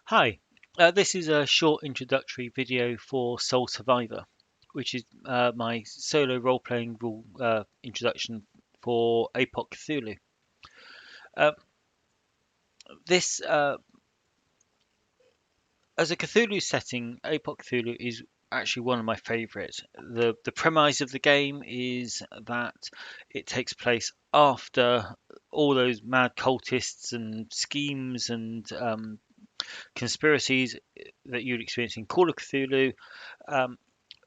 Hi, this is a short introductory video for Soul Survivor, which is my solo role-playing rule introduction for Apocthulhu. Uh, this, as a Cthulhu setting, Apocthulhu is actually one of my favourites. The premise of the game is that it takes place after all those mad cultists and schemes and conspiracies that you'd experience in Call of Cthulhu. Um,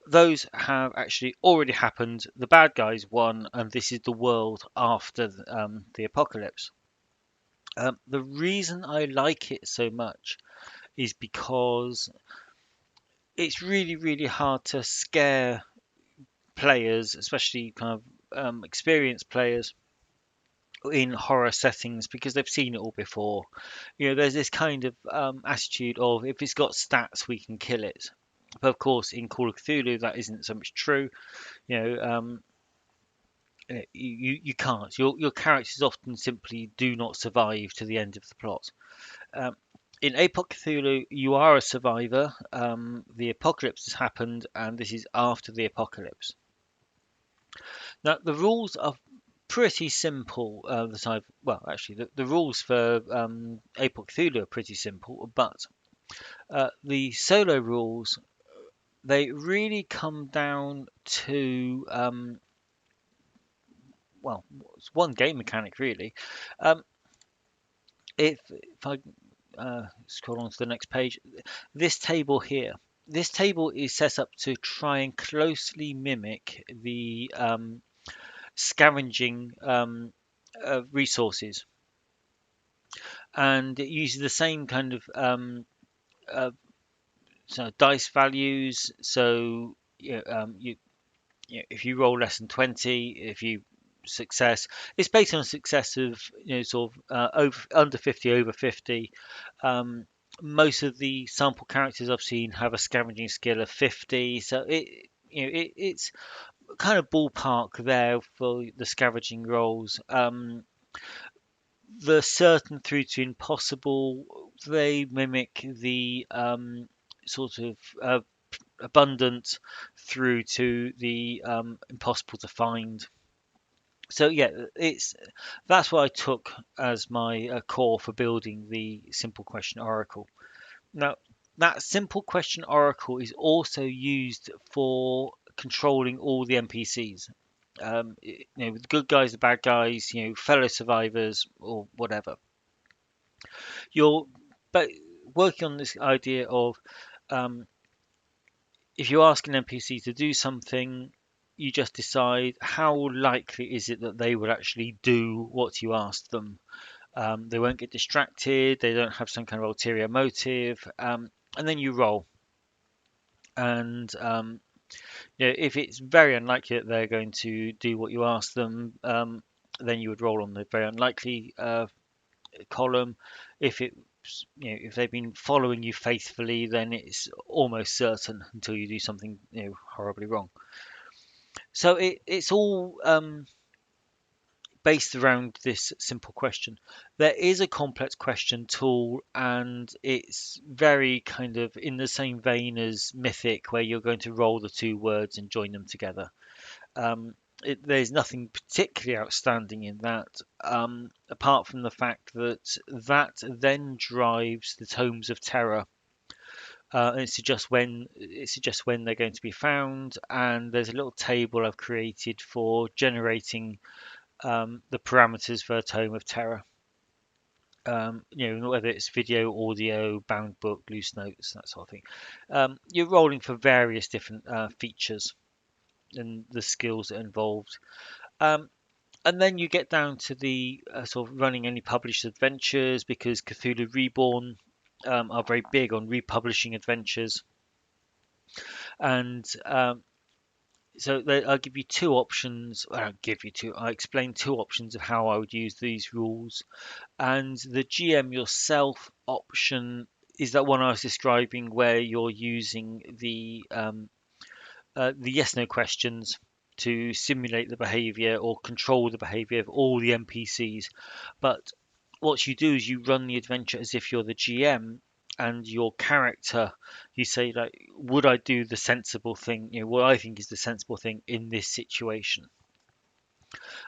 those have actually already happened. The bad guys won, and this is the world after the apocalypse. The reason I like it so much is because it's really, really hard to scare players, especially kind of experienced players in horror settings because they've seen it all before. There's this kind of attitude of if it's got stats, we can kill it. But of course, in Call of Cthulhu, that isn't so much true. You know, um, you can't. Your characters often simply do not survive to the end of the plot. Um, in Apoc Cthulhu, you are a survivor. The apocalypse has happened, and this is after the apocalypse. Now, the rules are pretty simple. Actually, the rules for Apoc Cthulhu are pretty simple, but the solo rules they really come down to it's one game mechanic really. Um, if I scroll on to the next page, this table here, this table is set up to try and closely mimic the scavenging resources, and it uses the same kind of uh, dice values. So if you roll less than 20, if you success, it's based on success of sort of over under 50, over 50. Um, Most of the sample characters I've seen have a scavenging skill of 50, so it's kind of ballpark there for the scavenging rolls. The certain through to impossible, they mimic the sort of abundant through to the impossible to find. So yeah, it's that's what I took as my core for building the simple question oracle. Now, that simple question oracle is also used for controlling all the NPCs. The good guys, the bad guys, fellow survivors or whatever. You're but working on this idea of um, if you ask an NPC to do something, you just decide how likely is it that they will actually do what you asked them. They won't get distracted. They don't have some kind of ulterior motive, and then you roll. And if it's very unlikely that they're going to do what you ask them, then you would roll on the very unlikely column. If they've been following you faithfully, then it's almost certain until you do something horribly wrong. So it's all based around this simple question. There is a complex question tool, and it's very kind of in the same vein as Mythic, where you're going to roll the two words and join them together. There's nothing particularly outstanding in that, apart from the fact that that then drives the tomes of terror. And it suggests when they're going to be found, and there's a little table I've created for generating the parameters for a tome of terror. Whether it's video, audio, bound book, loose notes, that sort of thing. You're rolling for various different features and the skills involved. Um, and then you get down to the sort of running any published adventures because Cthulhu Reborn are very big on republishing adventures. And so I'll give you two options. I don't give you two. I explain two options of how I would use these rules. And the GM yourself option is that one I was describing, where you're using the yes/no questions to simulate the behavior or control the behavior of all the NPCs. But what you do is you run the adventure as if you're the GM, and your character, you say like, would I do the sensible thing? What I think is the sensible thing in this situation,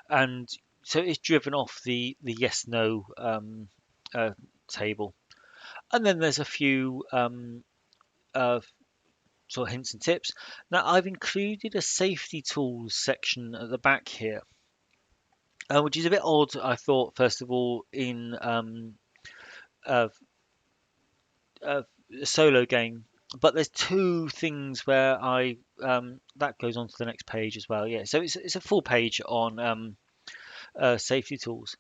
and so it's driven off the yes no uh, table, and then there's a few uh, sort of hints and tips. Now I've included a safety tools section at the back here, which is a bit odd. I thought first of all in uh, a solo game, but there's two things where I that goes on to the next page as well. Yeah, so it's a full page on safety tools.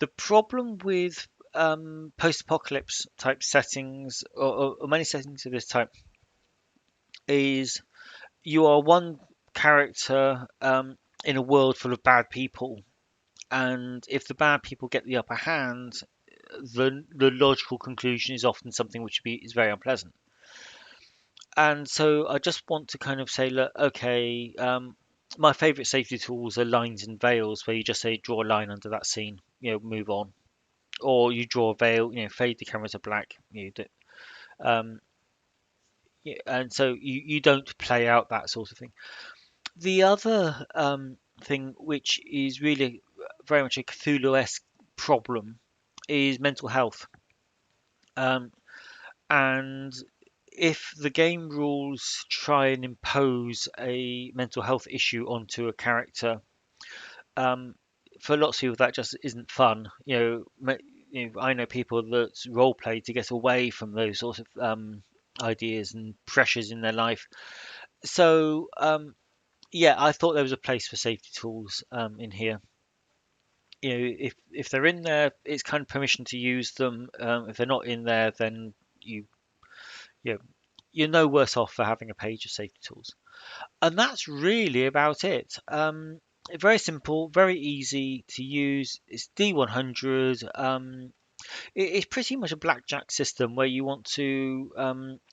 The problem with post-apocalypse type settings, or many settings of this type, is you are one character in a world full of bad people, and if the bad people get the upper hand, the logical conclusion is often something which is very unpleasant. And so I just want to kind of say, look, okay, my favorite safety tools are lines and veils, where you just say draw a line under that scene, move on, or you draw a veil, fade the camera to black, um, yeah, and so you don't play out that sort of thing. The other thing, which is really very much a Cthulhu-esque problem, is mental health. Um, and if the game rules try and impose a mental health issue onto a character, um, for lots of people that just isn't fun. I know people that role play to get away from those sorts of ideas and pressures in their life. So yeah, I thought there was a place for safety tools in here. If they're in there, it's kind of permission to use them. If they're not in there, then you you know, you're no worse off for having a page of safety tools. And that's really about it. Very simple, very easy to use. It's D100. It's pretty much a blackjack system where you want to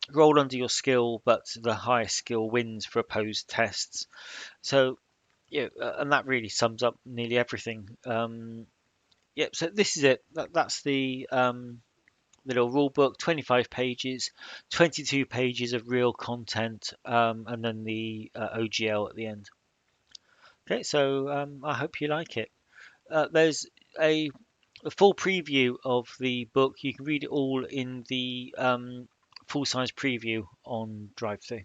roll under your skill, but the highest skill wins for opposed tests. So yeah, and that really sums up nearly everything. Yeah, so this is it. That's the little rule book, 25 pages, 22 pages of real content, and then the OGL at the end. Okay, so I hope you like it. There's a full preview of the book. You can read it all in the full size preview on DriveThru.